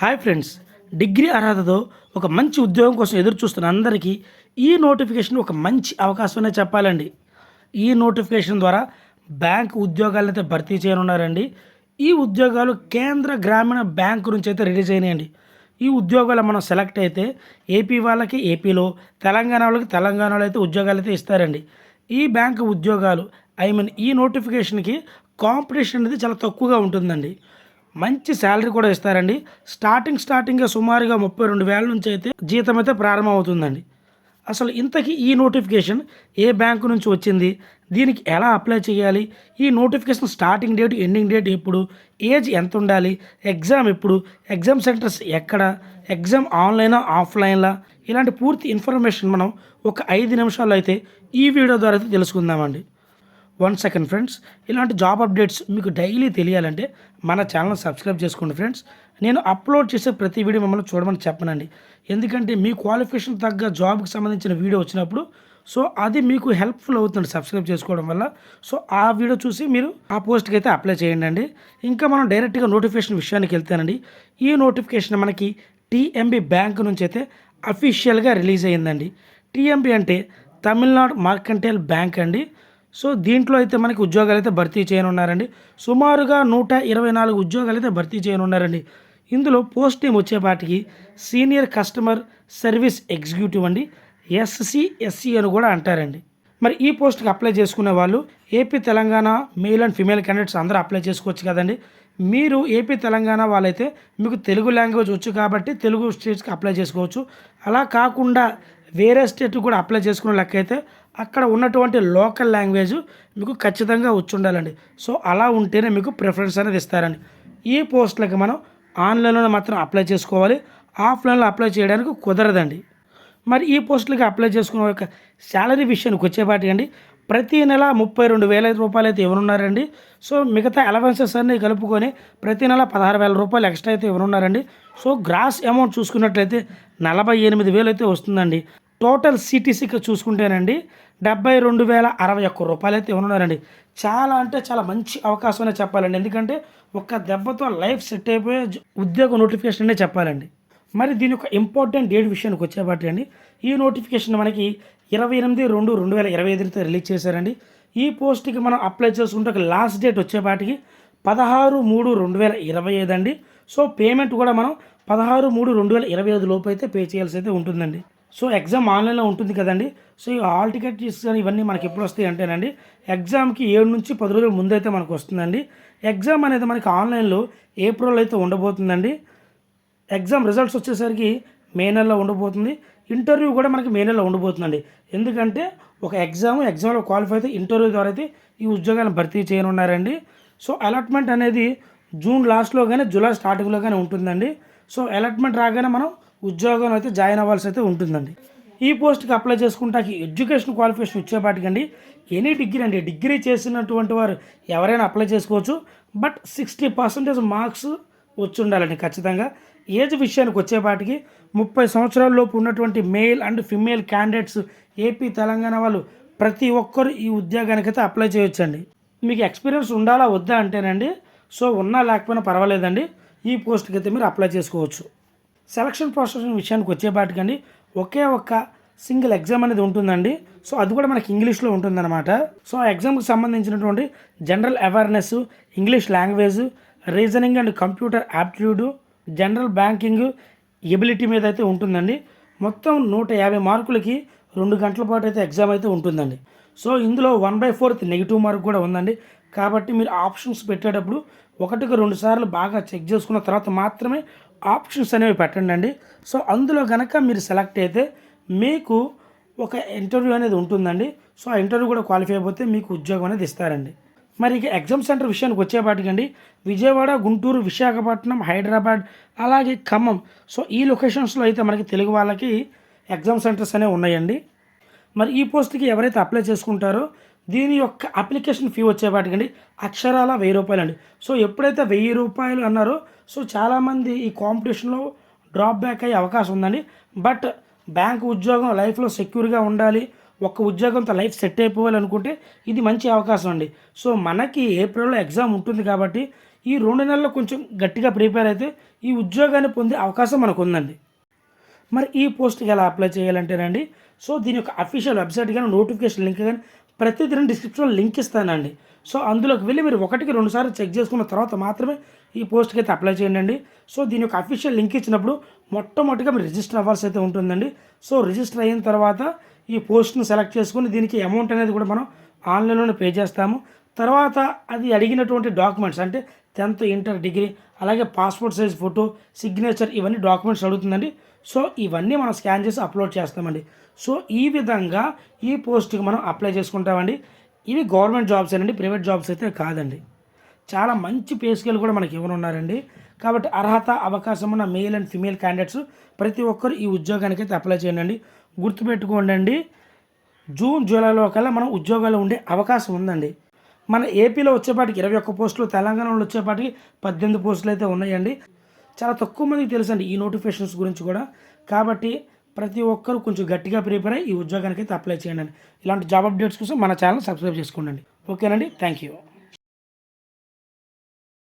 Hi friends, degree అర్హతతో ఒక మంచి ఉద్యోగం కోసం ఎదురు చూస్తున్న అందరికీ ఈ నోటిఫికేషన్ ఒక మంచి అవకాశమనే చెప్పాలండి. ఈ నోటిఫికేషన్ ద్వారా బ్యాంక్ ఉద్యోగాలైతే భర్తీ చేయనున్నారండి. ఈ ఉద్యోగాలు కేంద్ర గ్రామీణ బ్యాంకు నుంచి అయితే రిలీజ్ అయినాయండి. ఈ ఉద్యోగాలు మనం సెలెక్ట్ అయితే ఏపీ వాళ్ళకి ఏపీలో, తెలంగాణ వాళ్ళకి తెలంగాణలో అయితే ఉద్యోగాలు అయితే ఇస్తారండి. ఈ బ్యాంకు ఉద్యోగాలు ఈ నోటిఫికేషన్కి కాంపిటీషన్ అనేది చాలా తక్కువగా ఉంటుందండి. మంచి శాలరీ కూడా ఇస్తారండి. స్టార్టింగ్గా సుమారుగా 32,000 నుంచి అయితే జీతం అయితే ప్రారంభం అవుతుందండి. అసలు ఇంతకీ ఈ నోటిఫికేషన్ ఏ బ్యాంకు నుంచి వచ్చింది, దీనికి ఎలా అప్లై చేయాలి, ఈ notification starting date ending date ఎప్పుడు, ఏజ్ ఎంత ఉండాలి, ఎగ్జామ్ ఎప్పుడు, ఎగ్జామ్ సెంటర్స్ ఎక్కడ, ఎగ్జామ్ ఆన్లైనా ఆఫ్లైన్లా, ఇలాంటి పూర్తి ఇన్ఫర్మేషన్ మనం ఒక 5 నిమిషాల్లో అయితే ఈ వీడియో ద్వారా అయితే తెలుసుకుందామండి. 1 సెకండ్ ఫ్రెండ్స్, ఇలాంటి జాబ్ అప్డేట్స్ మీకు డైలీ తెలియాలంటే మన ఛానల్ సబ్స్క్రైబ్ చేసుకోండి ఫ్రెండ్స్. నేను అప్లోడ్ చేసే ప్రతి వీడియో మిమ్మల్ని చూడమని చెప్పనండి, ఎందుకంటే మీ క్వాలిఫికేషన్ తగ్గ జాబ్కి సంబంధించిన వీడియో వచ్చినప్పుడు అది మీకు హెల్ప్ఫుల్ అవుతుంది సబ్స్క్రైబ్ చేసుకోవడం వల్ల. ఆ వీడియో చూసి మీరు ఆ పోస్ట్కి అయితే అప్లై చేయండి అండి. ఇంకా మనం డైరెక్ట్గా నోటిఫికేషన్ విషయానికి వెళ్తానండి. ఈ నోటిఫికేషన్ మనకి టీఎంబీ బ్యాంక్ నుంచి అయితే అఫీషియల్గా రిలీజ్ అయ్యిందండి. టీఎంబీ అంటే తమిళనాడు మర్కంటైల్ బ్యాంక్ అండి. దీంట్లో అయితే మనకి ఉద్యోగాలు అయితే భర్తీ చేయనున్నారండి. సుమారుగా 124 ఉద్యోగాలు అయితే భర్తీ చేయనున్నారండి. ఇందులో పోస్ట్ నేమ్ వచ్చేపాటికి సీనియర్ కస్టమర్ సర్వీస్ ఎగ్జిక్యూటివ్ అండి, SCSC అని కూడా అంటారండి. మరి ఈ పోస్ట్కి అప్లై చేసుకునే వాళ్ళు AP Telangana male and female candidates అందరూ అప్లై చేసుకోవచ్చు కదండి. మీరు ఏపీ తెలంగాణ వాళ్ళైతే మీకు తెలుగు లాంగ్వేజ్ వచ్చు కాబట్టి తెలుగు స్టేట్స్కి అప్లై చేసుకోవచ్చు. అలా కాకుండా వేరే స్టేట్ కూడా అప్లై చేసుకునే లెక్క అయితే అక్కడ ఉన్నటువంటి లోకల్ లాంగ్వేజ్ మీకు ఖచ్చితంగా వచ్చి ఉండాలండి. అలా ఉంటేనే మీకు ప్రిఫరెన్స్ అనేది ఇస్తారండి. ఈ పోస్టులకి మనం ఆన్లైన్లో మాత్రం అప్లై చేసుకోవాలి, ఆఫ్లైన్లో అప్లై చేయడానికి కుదరదండి. మరి ఈ పోస్టులకి అప్లై చేసుకునే యొక్క శాలరీ విషయానికి వచ్చేపాటికండి ప్రతి నెల 32,000 రూపాయలు అయితే ఇవ్వనున్నారండి. మిగతా అలవెన్సెస్ అన్నీ కలుపుకొని ప్రతి నెల 16,000 రూపాయలు ఎక్స్ట్రా అయితే ఇవ్వనున్నారండి. గ్రాస్ అమౌంట్ చూసుకున్నట్లయితే 48,000 అయితే వస్తుందండి. టోటల్ CTCకి చూసుకుంటేనండి 72,061 రూపాయలు అయితే ఇవ్వనున్నారండి. చాలా అంటే చాలా మంచి అవకాశం అనే చెప్పాలండి, ఎందుకంటే ఒక్క దెబ్బతో లైఫ్ సెట్ అయిపోయే ఉద్యోగ నోటిఫికేషన్ అనే చెప్పాలండి. మరి దీని యొక్క ఇంపార్టెంట్ డేట్ విషయానికి వచ్చేపాటి అండి, ఈ నోటిఫికేషన్ మనకి 28/2/2025 రిలీజ్ చేశారండి. ఈ పోస్ట్కి మనం అప్లై చేసుకుంటే ఒక లాస్ట్ డేట్ వచ్చేపాటికి 16/3/2025 అండి. పేమెంట్ కూడా మనం 16/3/2025 లోపు అయితే పే చేయాల్సి అయితే ఉంటుందండి. ఎగ్జామ్ ఆన్లైన్లో ఉంటుంది కదండి. ఈ హాల్ టికెట్స్ కానీ ఇవన్నీ మనకి ఎప్పుడు వస్తాయి అంటేనండి ఎగ్జామ్కి 7 నుంచి 10 రోజుల ముందు అయితే మనకు వస్తుందండి. ఎగ్జామ్ అనేది మనకి ఆన్లైన్లో ఏప్రిల్ అయితే ఉండబోతుందండి. ఎగ్జామ్ రిజల్ట్స్ వచ్చేసరికి మే నెలలో ఉండబోతుంది. ఇంటర్వ్యూ కూడా మనకి మే నెలలో ఉండబోతుందండి, ఎందుకంటే ఒక ఎగ్జామ్లో క్వాలిఫై అయితే ఇంటర్వ్యూ ద్వారా అయితే ఈ ఉద్యోగాలను భర్తీ చేయనున్నారండి. అలాట్మెంట్ అనేది జూన్ లాస్ట్లో కానీ జూలై స్టార్టింగ్లో కానీ ఉంటుందండి. అలాట్మెంట్ రాగానే మనం ఉద్యోగం అయితే జాయిన్ అవ్వాల్సి అయితే ఉంటుందండి. ఈ పోస్ట్కి అప్లై చేసుకుంటాకి ఎడ్యుకేషన్ క్వాలిఫికేషన్ ఇచ్చేపాటికండి ఎనీ డిగ్రీ అండి, డిగ్రీ చేసినటువంటి వారు ఎవరైనా అప్లై చేసుకోవచ్చు. బట్ 60% మార్క్స్ వచ్చి ఉండాలండి ఖచ్చితంగా. ఏజ్ విషయానికి వచ్చేపాటికి 30 సంవత్సరాల లోపు ఉన్నటువంటి male and female candidates AP Telangana వాళ్ళు ప్రతి ఒక్కరు ఈ ఉద్యోగానికి అయితే అప్లై చేయొచ్చండి. మీకు ఎక్స్పీరియన్స్ ఉండాలా వద్దా అంటేనండి ఉన్నా లేకపోయినా పర్వాలేదండి, ఈ పోస్ట్కి అయితే మీరు అప్లై చేసుకోవచ్చు. సెలక్షన్ ప్రాసెస్ విషయానికి వచ్చేపాటికండి ఒకే ఒక్క సింగిల్ ఎగ్జామ్ అనేది ఉంటుందండి. అది కూడా మనకి ఇంగ్లీష్లో ఉంటుందన్నమాట. ఆ ఎగ్జామ్కి సంబంధించినటువంటి general awareness, English language, reasoning and computer aptitude, general banking ability మీద అయితే ఉంటుందండి. మొత్తం 150 మార్కులకి 2 గంటల పాటు అయితే ఎగ్జామ్ అయితే ఉంటుందండి. ఇందులో 1/4 నెగిటివ్ మార్క్ కూడా ఉందండి. కాబట్టి మీరు ఆప్షన్స్ పెట్టేటప్పుడు 1కి 2 సార్లు బాగా చెక్ చేసుకున్న తర్వాత మాత్రమే ఆప్షన్స్ అనేవి పెట్టండి అండి. అందులో కనుక మీరు సెలెక్ట్ అయితే మీకు ఒక ఇంటర్వ్యూ అనేది ఉంటుందండి. ఆ ఇంటర్వ్యూ కూడా క్వాలిఫై అయిపోతే మీకు ఉద్యోగం అనేది ఇస్తారండి. మరి ఇక ఎగ్జామ్ సెంటర్ విషయానికి వచ్చేపాటికండి విజయవాడ, గుంటూరు, విశాఖపట్నం, హైదరాబాద్, అలాగే ఖమ్మం, ఈ లొకేషన్స్లో అయితే మనకి తెలుగు వాళ్ళకి ఎగ్జామ్ సెంటర్స్ అనేవి ఉన్నాయండి. మరి ఈ పోస్ట్కి ఎవరైతే అప్లై చేసుకుంటారో దీని యొక్క అప్లికేషన్ ఫీ వచ్చేపాటికండి అక్షరాల 1,000 రూపాయలు అండి. ఎప్పుడైతే 1,000 రూపాయలు అన్నారో చాలామంది ఈ కాంపిటీషన్లో డ్రాప్ బ్యాక్ అయ్యే అవకాశం ఉందండి. బట్ బ్యాంక్ ఉద్యోగం లైఫ్లో సెక్యూర్గా ఉండాలి, ఒక్క ఉద్యోగంతో లైఫ్ సెట్ అయిపోవాలనుకుంటే ఇది మంచి అవకాశం అండి. మనకి ఏప్రిల్లో ఎగ్జామ్ ఉంటుంది కాబట్టి ఈ 2 నెలల్లో కొంచెం గట్టిగా ప్రిపేర్ అయితే ఈ ఉద్యోగాన్ని పొందే అవకాశం మనకు ఉందండి. మరి ఈ పోస్ట్కి ఎలా అప్లై చేయాలంటేనండి, సో దీని యొక్క అఫీషియల్ వెబ్సైట్ కానీ నోటిఫికేషన్ లింక్ కానీ ప్రతిదీ నేను డిస్క్రిప్షన్లో లింక్ ఇస్తానండి. సో అందులోకి వెళ్ళి మీరు 1కి 2 సార్లు చెక్ చేసుకున్న తర్వాత మాత్రమే ఈ పోస్ట్కి అయితే అప్లై చేయండి. సో దీని యొక్క అఫీషియల్ లింక్ ఇచ్చినప్పుడు మొట్టమొదటిగా మీరు రిజిస్టర్ అవ్వాల్సి అయితే ఉంటుందండి. సో రిజిస్టర్ అయిన తర్వాత ఈ పోస్ట్ను సెలెక్ట్ చేసుకుని దీనికి అమౌంట్ అనేది కూడా మనం ఆన్లైన్లోనే పే చేస్తాము. తర్వాత అది అడిగినటువంటి డాక్యుమెంట్స్ అంటే 10th, ఇంటర్, డిగ్రీ, అలాగే పాస్పోర్ట్ సైజ్ ఫోటో, సిగ్నేచర్ ఇవన్నీ డాక్యుమెంట్స్ అడుగుతుందండి. సో ఇవన్నీ మనం స్కాన్ చేసి అప్లోడ్ చేస్తామండి. సో ఈ విధంగా ఈ పోస్ట్కి మనం అప్లై చేసుకుంటామండి. ఇవి గవర్నమెంట్ జాబ్స్ అండి, ప్రైవేట్ జాబ్స్ అయితే కాదండి. చాలా మంచి పే స్కేల్ కూడా మనకి ఇవ్వనున్నారండి. కాబట్టి అర్హత, అవకాశం ఉన్న మేల్ అండ్ ఫిమేల్ క్యాండిడేట్స్ ప్రతి ఒక్కరు ఈ ఉద్యోగానికి అయితే అప్లై చేయండి. గుర్తుపెట్టుకోండి, జూన్, జూలైలో కల్లా మనం ఉద్యోగాలు ఉండే అవకాశం ఉందండి. మన ఏపీలో వచ్చేపాటికి 21 పోస్టులు, తెలంగాణలో వచ్చేపాటికి 18 పోస్టులు అయితే ఉన్నాయండి. చాలా తక్కువ మందికి తెలుసండి ఈ నోటిఫికేషన్స్ గురించి కూడా. కాబట్టి ప్రతి ఒక్కరూ కొంచెం గట్టిగా ప్రిపేర్ అయ్యి ఈ ఉద్యోగానికి అయితే అప్లై చేయండి. ఇలాంటి జాబ్ అప్డేట్స్ కోసం మన ఛానల్ సబ్స్క్రైబ్ చేసుకోండి. ఓకేనండి, థ్యాంక్ యూ.